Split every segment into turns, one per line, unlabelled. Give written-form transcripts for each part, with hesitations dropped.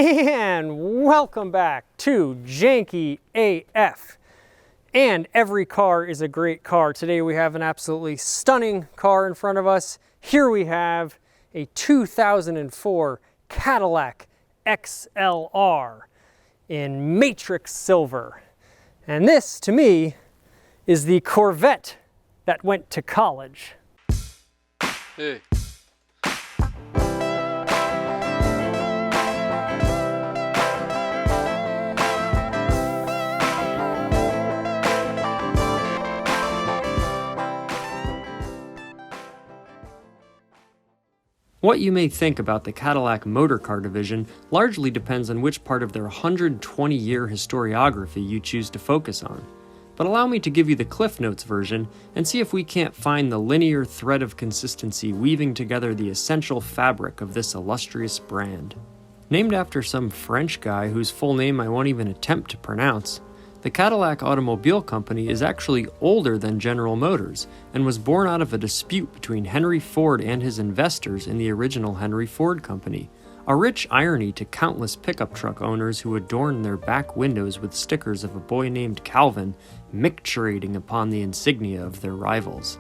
And welcome back to Janky AF. And every car is a great car. Today we have an absolutely stunning car in front of us. Here we have a 2004 Cadillac XLR in matrix silver. And this, to me, is the Corvette that went to college.
Hey.
What you may think about the Cadillac motor car division largely depends on which part of their 120-year historiography you choose to focus on. But allow me to give you the Cliff Notes version and see if we can't find the linear thread of consistency weaving together the essential fabric of this illustrious brand. Named after some French guy whose full name I won't even attempt to pronounce, the Cadillac Automobile Company is actually older than General Motors and was born out of a dispute between Henry Ford and his investors in the original Henry Ford Company, a rich irony to countless pickup truck owners who adorned their back windows with stickers of a boy named Calvin micturating upon the insignia of their rivals.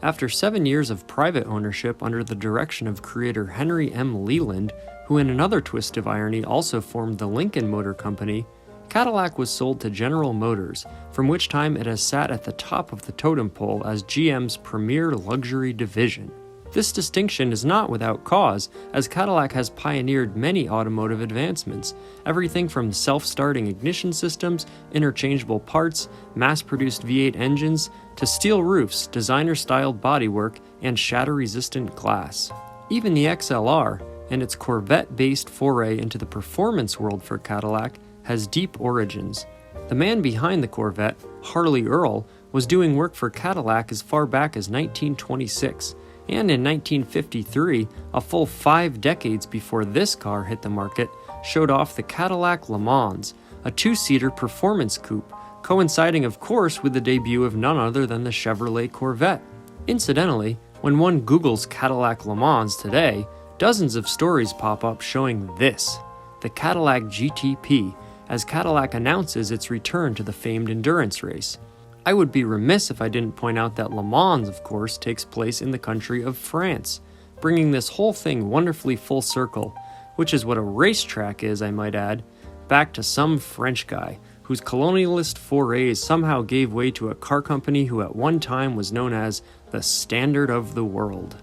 After 7 years of private ownership under the direction of creator Henry M. Leland, who in another twist of irony also formed the Lincoln Motor Company, Cadillac was sold to General Motors, from which time it has sat at the top of the totem pole as GM's premier luxury division. This distinction is not without cause, as Cadillac has pioneered many automotive advancements, everything from self-starting ignition systems, interchangeable parts, mass-produced V8 engines, to steel roofs, designer-styled bodywork, and shatter-resistant glass. Even the XLR, and its Corvette-based foray into the performance world for Cadillac, has deep origins. The man behind the Corvette, Harley Earl, was doing work for Cadillac as far back as 1926, and in 1953, a full 5 decades before this car hit the market, showed off the Cadillac Le Mans, a 2-seater performance coupe, coinciding of course with the debut of none other than the Chevrolet Corvette. Incidentally, when one Googles Cadillac Le Mans today, dozens of stories pop up showing this, the Cadillac GTP, as Cadillac announces its return to the famed endurance race. I would be remiss if I didn't point out that Le Mans, of course, takes place in the country of France, bringing this whole thing wonderfully full circle, which is what a racetrack is, I might add, back to some French guy whose colonialist forays somehow gave way to a car company who at one time was known as the standard of the world.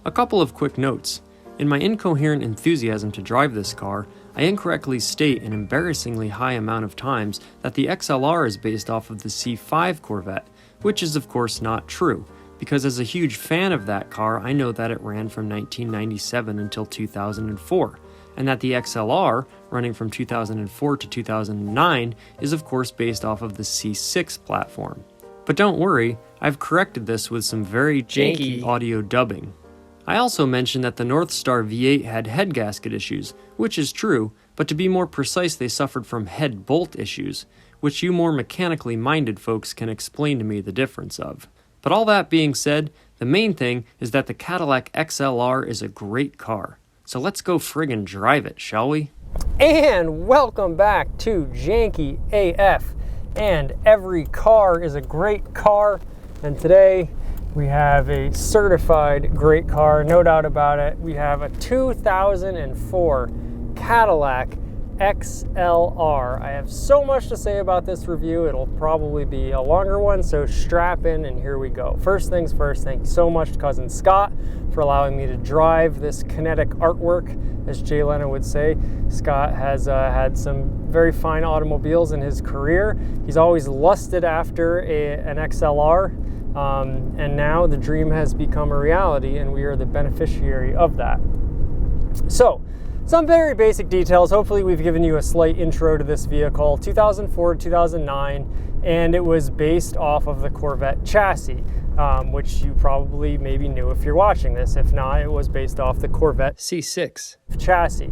A couple of quick notes. In my incoherent enthusiasm to drive this car, I incorrectly state an embarrassingly high amount of times that the XLR is based off of the C5 Corvette, which is of course not true, because as a huge fan of that car, I know that it ran from 1997 until 2004, and that the XLR, running from 2004 to 2009, is of course based off of the C6 platform. But don't worry, I've corrected this with some very janky audio dubbing. I also mentioned that the North Star V8 had head gasket issues, which is true, but to be more precise they suffered from head bolt issues, which you more mechanically minded folks can explain to me the difference of. But all that being said, the main thing is that the Cadillac XLR is a great car. So let's go friggin' drive it, shall we?
And welcome back to Janky AF. And every car is a great car, and today we have a certified great car, no doubt about it. We have a 2004 Cadillac XLR. I have so much to say about this review. It'll probably be a longer one, so strap in and here we go. First things first, thank you so much to Cousin Scott for allowing me to drive this kinetic artwork, as Jay Leno would say. Scott has had some very fine automobiles in his career. He's always lusted after an XLR. And now the dream has become a reality, and we are the beneficiary of that. So, some very basic details. Hopefully we've given you a slight intro to this vehicle. 2004 to 2009, and it was based off of the Corvette chassis, which you probably maybe knew if you're watching this. If not, it was based off the Corvette C6 chassis,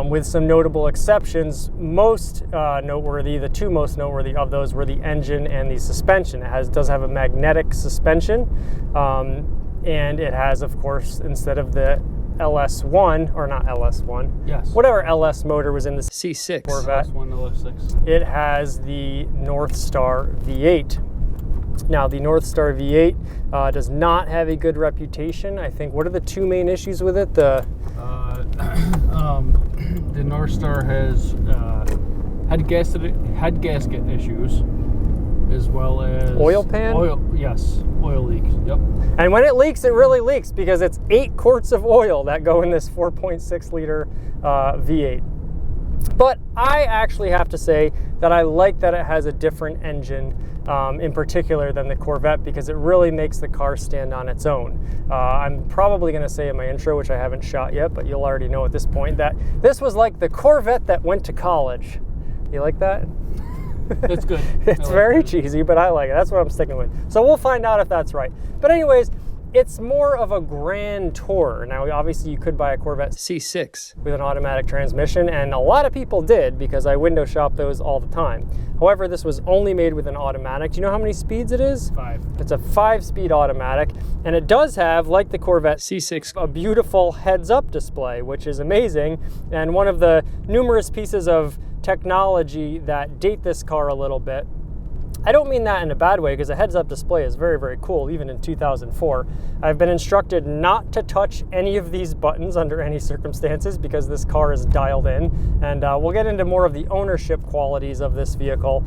with some notable exceptions. Most noteworthy, the two most noteworthy of those were the engine and the suspension. It does have a magnetic suspension, and it has, of course, instead of the LS1, or not LS1.
Yes.
Whatever LS motor was in the
C6
Corvette.
LS1, LS6.
It has the North Star V8. Now, the North Star V8 does not have a good reputation. I think, what are the two main issues with it? The
North Star has head gasket issues, as well as
oil pan?
Oil leaks. Yep.
And when it leaks, it really leaks because it's 8 quarts of oil that go in this 4.6 liter V8. But I actually have to say that I like that it has a different engine in particular than the Corvette, because it really makes the car stand on its own. I'm probably going to say in my intro, which I haven't shot yet, but you'll already know at this point, that this was like the Corvette that went to college. You like that?
That's good.
It's very cheesy, but I like it. That's what I'm sticking with. So we'll find out if that's right. But anyways, it's more of a grand tour. Now, obviously, you could buy a Corvette
C6
with an automatic transmission, and a lot of people did because I window shop those all the time. However, this was only made with an automatic. Do you know how many speeds it is?
5.
It's a 5-speed automatic, and it does have, like the Corvette
C6,
a beautiful heads-up display, which is amazing, and one of the numerous pieces of technology that date this car a little bit. I don't mean that in a bad way, because a heads-up display is very, very cool, even in 2004. I've been instructed not to touch any of these buttons under any circumstances because this car is dialed in, and we'll get into more of the ownership qualities of this vehicle.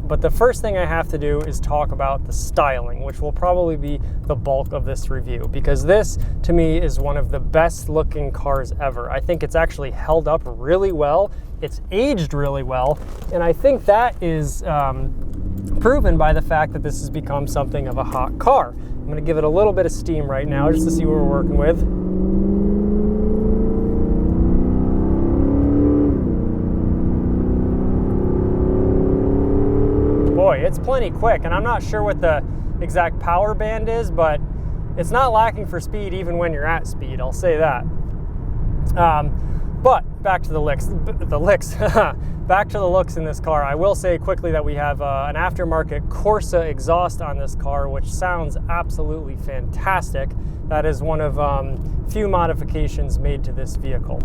But the first thing I have to do is talk about the styling, which will probably be the bulk of this review, because this, to me, is one of the best looking cars ever. I think it's actually held up really well. It's aged really well, and I think that is proven by the fact that this has become something of a hot car. I'm going to give it a little bit of steam right now just to see what we're working with. Boy, it's plenty quick, and I'm not sure what the exact power band is, but it's not lacking for speed even when you're at speed, I'll say that. But back to the licks. Back to the looks in this car. I will say quickly that we have an aftermarket Corsa exhaust on this car, which sounds absolutely fantastic. That is one of few modifications made to this vehicle.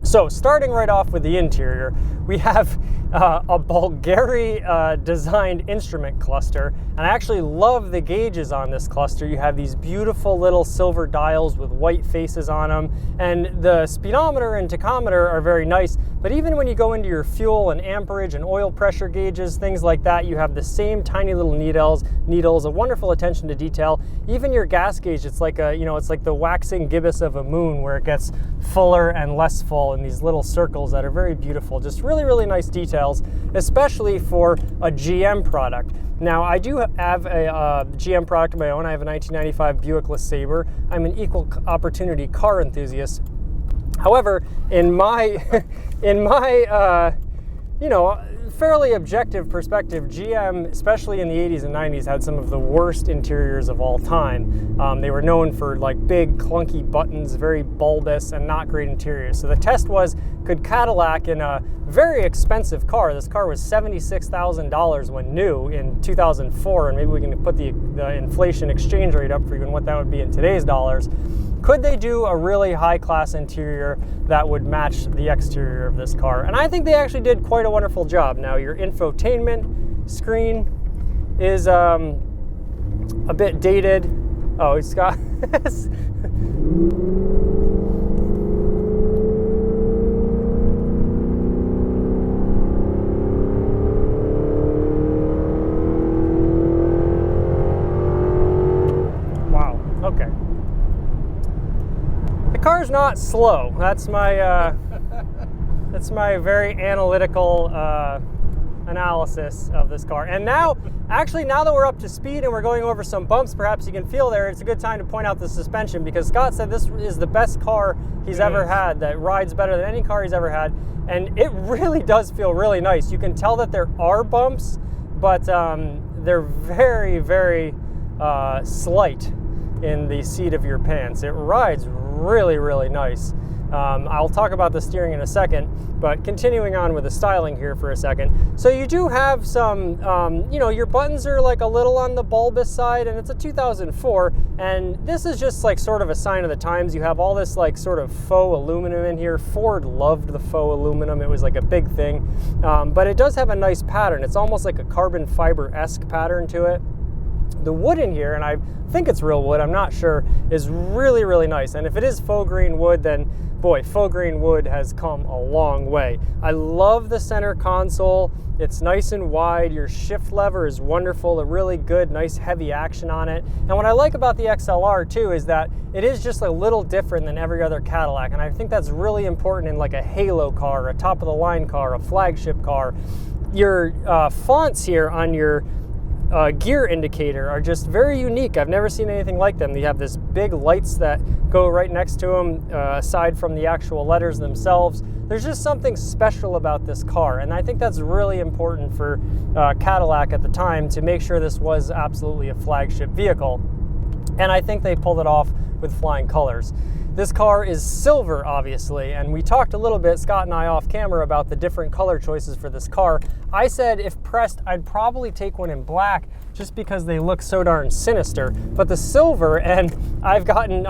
So starting right off with the interior, we have a Bulgari designed instrument cluster, and I actually love the gauges on this cluster. You have these beautiful little silver dials with white faces on them, and the speedometer and tachometer are very nice, but even when you go into your fuel and amperage and oil pressure gauges, things like that, you have the same tiny little needles, a wonderful attention to detail. Even your gas gauge, it's like it's like the waxing gibbous of a moon, where it gets fuller and less full in these little circles that are very beautiful. Just really, really nice details, especially for a GM product. Now, I do have a GM product of my own. I have a 1995 Buick LeSabre. I'm an equal opportunity car enthusiast. However, in my fairly objective perspective, GM, especially in the 80s and 90s, had some of the worst interiors of all time. They were known for like big clunky buttons, very bulbous, and not great interiors. So the test was, could Cadillac, in a very expensive car, this car was $76,000 when new in 2004, and maybe we can put the inflation exchange rate up for you and what that would be in today's dollars, could they do a really high-class interior that would match the exterior of this car? And I think they actually did quite a wonderful job. Now, your infotainment screen is a bit dated. Oh, it's got... Wow, okay. The car's not slow. That's my very analytical analysis of this car. And now, actually, now that we're up to speed and we're going over some bumps, perhaps you can feel there, it's a good time to point out the suspension, because Scott said this is the best car he's ever had, that rides better than any car he's ever had. And it really does feel really nice. You can tell that there are bumps, but they're very, very slight in the seat of your pants. It rides really, really nice. I'll talk about the steering in a second, but continuing on with the styling here for a second. So you do have some, you know, your buttons are like a little on the bulbous side, and it's a 2004, and this is just like sort of a sign of the times. You have all this like sort of faux aluminum in here. Ford loved the faux aluminum. It was like a big thing, but it does have a nice pattern. It's almost like a carbon fiber-esque pattern to it. The wood in here, and I think it's real wood, I'm not sure, is really, really nice. And if it is faux green wood, then boy, faux green wood has come a long way. I love the center console. It's nice and wide. Your shift lever is wonderful, a really good, nice heavy action on it. And what I like about the XLR too is that it is just a little different than every other Cadillac. And I think that's really important in like a halo car, a top of the line car, a flagship car. Your fonts here on your gear indicator are just very unique. I've never seen anything like them. They have this big lights that go right next to them, aside from the actual letters themselves. There's just something special about this car, and I think that's really important for Cadillac at the time to make sure this was absolutely a flagship vehicle. And I think they pulled it off with flying colors. This car is silver, obviously, and we talked a little bit, Scott and I, off camera about the different color choices for this car. I said if pressed, I'd probably take one in black just because they look so darn sinister. But the silver, and I've gotten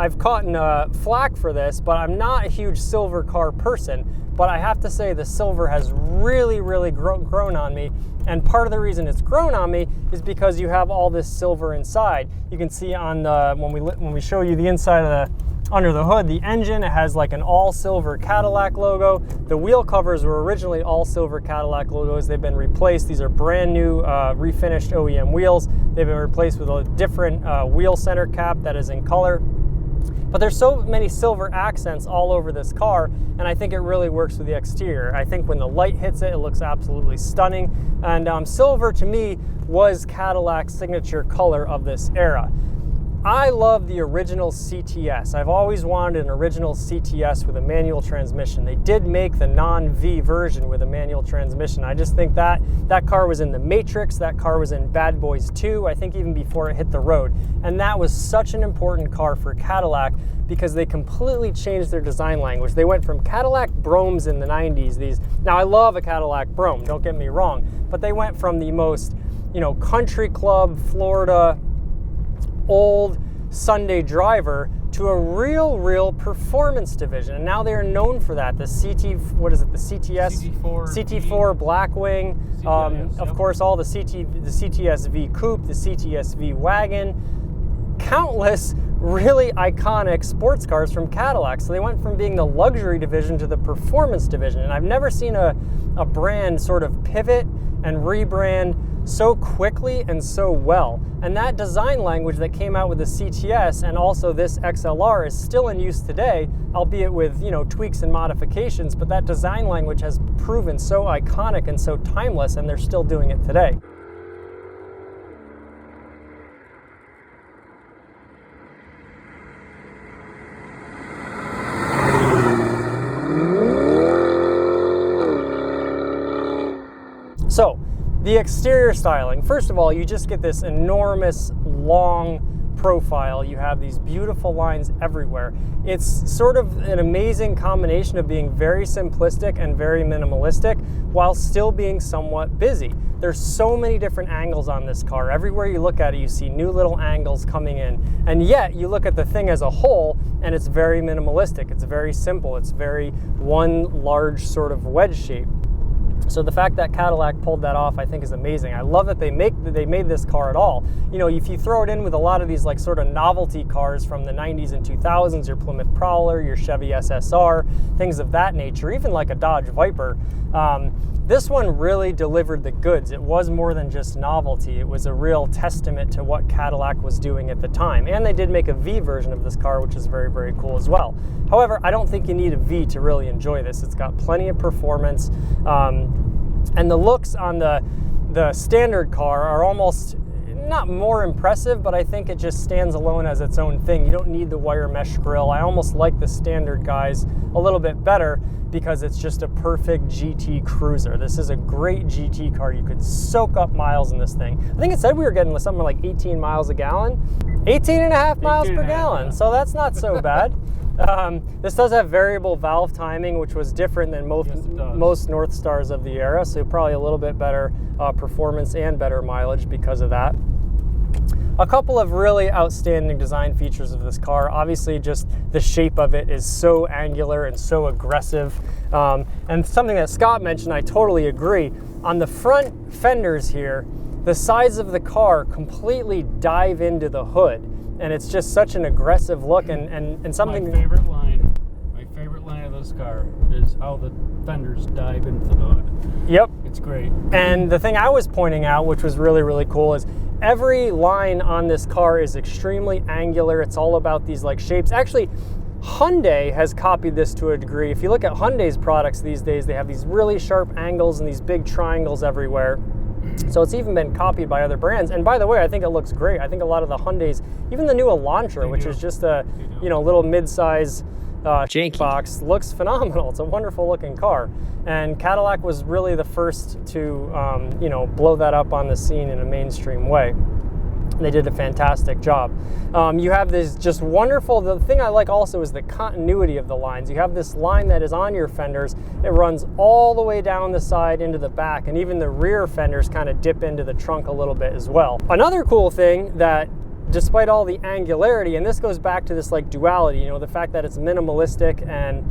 flack for this, but I'm not a huge silver car person. But I have to say the silver has really, really grown on me. And part of the reason it's grown on me is because you have all this silver inside. You can see on the when we show you the inside of the under the hood, the engine, it has like an all silver Cadillac logo. The wheel covers were originally all silver Cadillac logos. They've been replaced. These are brand new refinished OEM wheels. They've been replaced with a different wheel center cap that is in color. But there's so many silver accents all over this car, and I think it really works with the exterior. I think when the light hits it, it looks absolutely stunning. And silver, to me, was Cadillac's signature color of this era. I love the original CTS. I've always wanted an original CTS with a manual transmission. They did make the non-V version with a manual transmission. I just think that car was in the Matrix, that car was in Bad Boys 2, I think even before it hit the road. And that was such an important car for Cadillac because they completely changed their design language. They went from Cadillac Bromes in the 90s. Now I love a Cadillac Brome, don't get me wrong, but they went from the most, you know, country club, Florida, old Sunday driver to a real performance division, and now they are known for that. The CTS, CT4 Blackwing, of course, all the CTS V Coupe, the CTS V Wagon, countless really iconic sports cars from Cadillac. So they went from being the luxury division to the performance division, and I've never seen a brand sort of pivot and rebrand so quickly and so well. And that design language that came out with the CTS and also this XLR is still in use today, albeit with, you know, tweaks and modifications, but that design language has proven so iconic and so timeless, and they're still doing it today. So, the exterior styling, first of all, you just get this enormous, long profile. You have these beautiful lines everywhere. It's sort of an amazing combination of being very simplistic and very minimalistic while still being somewhat busy. There's so many different angles on this car. Everywhere you look at it, you see new little angles coming in. And yet, you look at the thing as a whole, and it's very minimalistic. It's very simple. It's very one large sort of wedge shape. So the fact that Cadillac pulled that off, I think, is amazing. I love that they made this car at all. You know, if you throw it in with a lot of these like sort of novelty cars from the 90s and 2000s, your Plymouth Prowler, your Chevy SSR, things of that nature, even like a Dodge Viper, this one really delivered the goods. It was more than just novelty. It was a real testament to what Cadillac was doing at the time. And they did make a V version of this car, which is very, very cool as well. However, I don't think you need a V to really enjoy this. It's got plenty of performance. And the looks on the standard car are almost not more impressive, but I think it just stands alone as its own thing. You don't need the wire mesh grille. I almost like the standard guys a little bit better because it's just a perfect GT cruiser. This is a great GT car. You could soak up miles in this thing. I think it said we were getting something like 18 miles a gallon. 18 and a half miles per gallon, so that's not so bad. This does have variable valve timing, which was different than most North Stars of the era, so probably a little bit better performance and better mileage because of that. A couple of really outstanding design features of this car. Obviously, just the shape of it is so angular and so aggressive. And something that Scott mentioned, I totally agree. On the front fenders here, the sides of the car completely dive into the hood. And it's just such an aggressive look and something...
My favorite line of this car is how the fenders dive into the hood.
Yep.
It's great.
And the thing I was pointing out, which was really, really cool, is every line on this car is extremely angular. It's all about these like shapes. Actually, Hyundai has copied this to a degree. If you look at Hyundai's products these days, they have these really sharp angles and these big triangles everywhere. So it's even been copied by other brands. And by the way, I think it looks great. I think a lot of the Hyundais, even the new Elantra, which is just a little mid-size
Janky
box, looks phenomenal. It's a wonderful looking car. And Cadillac was really the first to blow that up on the scene in a mainstream way. They did a fantastic job. You have this just wonderful, the thing I like also is the continuity of the lines. You have this line that is on your fenders. It runs all the way down the side into the back, and even the rear fenders kind of dip into the trunk a little bit as well. Another cool thing that, despite all the angularity, and this goes back to this like duality, the fact that it's minimalistic and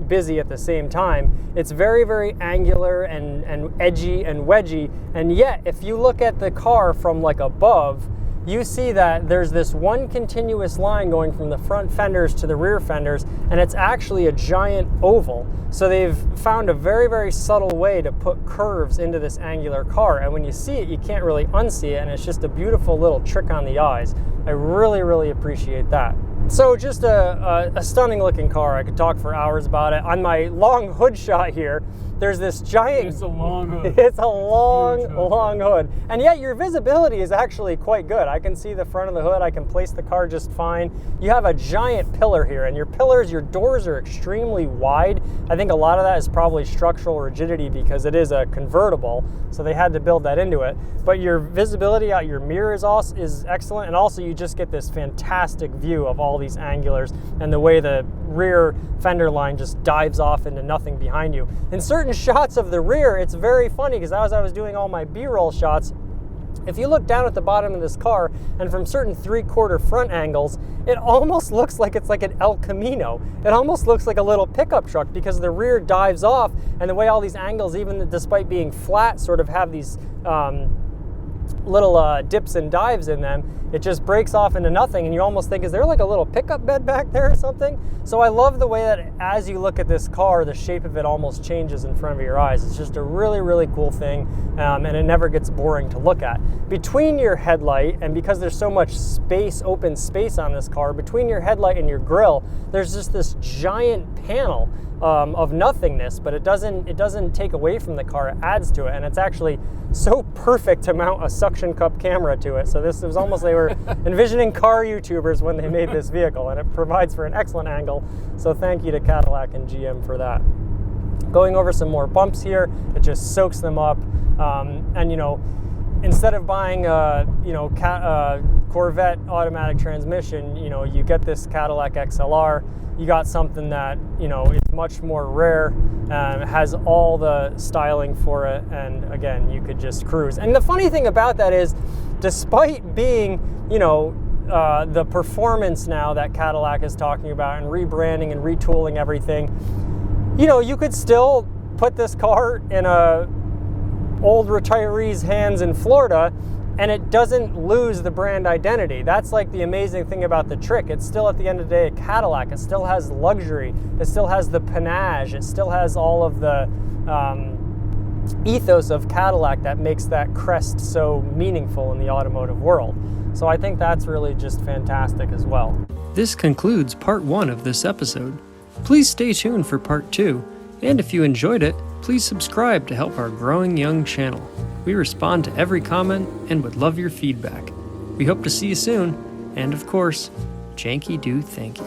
busy at the same time, it's very, very angular and edgy and wedgy, and yet if you look at the car from like above, you see that there's this one continuous line going from the front fenders to the rear fenders, and it's actually a giant oval. So they've found a very, very subtle way to put curves into this angular car, and when you see it, you can't really unsee it, and it's just a beautiful little trick on the eyes. I really, really appreciate that. So just a stunning looking car. I could talk for hours about it. On my long hood shot here, there's this giant...
It's a long hood.
It's a long hood. And yet your visibility is actually quite good. I can see the front of the hood. I can place the car just fine. You have a giant pillar here, and your pillars, your doors are extremely wide. I think a lot of that is probably structural rigidity because it is a convertible, so they had to build that into it. But your visibility out your mirror is excellent, and also you just get this fantastic view of all these angulars and the way the rear fender line just dives off into nothing behind you. In certain shots of the rear, it's very funny because as I was doing all my B-roll shots, if you look down at the bottom of this car and from certain 3/4 front angles, it almost looks like it's like an El Camino. It almost looks like a little pickup truck because the rear dives off, and the way all these angles, even despite being flat, sort of have these little dips and dives in them. It just breaks off into nothing, and you almost think, is there like a little pickup bed back there or something? So I love the way that as you look at this car, the shape of it almost changes in front of your eyes. It's just a really, really cool thing, and it never gets boring to look at. Between your headlight, and because there's so much space, open space on this car, between your headlight and your grille, there's just this giant panel of nothingness, but it doesn't take away from the car, it adds to it, and it's actually so perfect to mount a suction cup camera to it. So this was almost, they were envisioning car YouTubers when they made this vehicle, and it provides for an excellent angle. So thank you to Cadillac and GM for that. Going over some more bumps here, it just soaks them up, and instead of buying a Corvette automatic transmission, you get this Cadillac XLR. You got something that is much more rare, has all the styling for it, and again, you could just cruise. And the funny thing about that is, despite being the performance now that Cadillac is talking about and rebranding and retooling everything, you could still put this car in a old retiree's hands in Florida, and it doesn't lose the brand identity. That's like the amazing thing about the trick. It's still, at the end of the day, a Cadillac. It still has luxury. It still has the panache. It still has all of the ethos of Cadillac that makes that crest so meaningful in the automotive world. So I think that's really just fantastic as well.
This concludes part 1 of this episode. Please stay tuned for part 2, and if you enjoyed it, please subscribe to help our growing young channel. We respond to every comment and would love your feedback. We hope to see you soon, and of course, Janky do Thanky.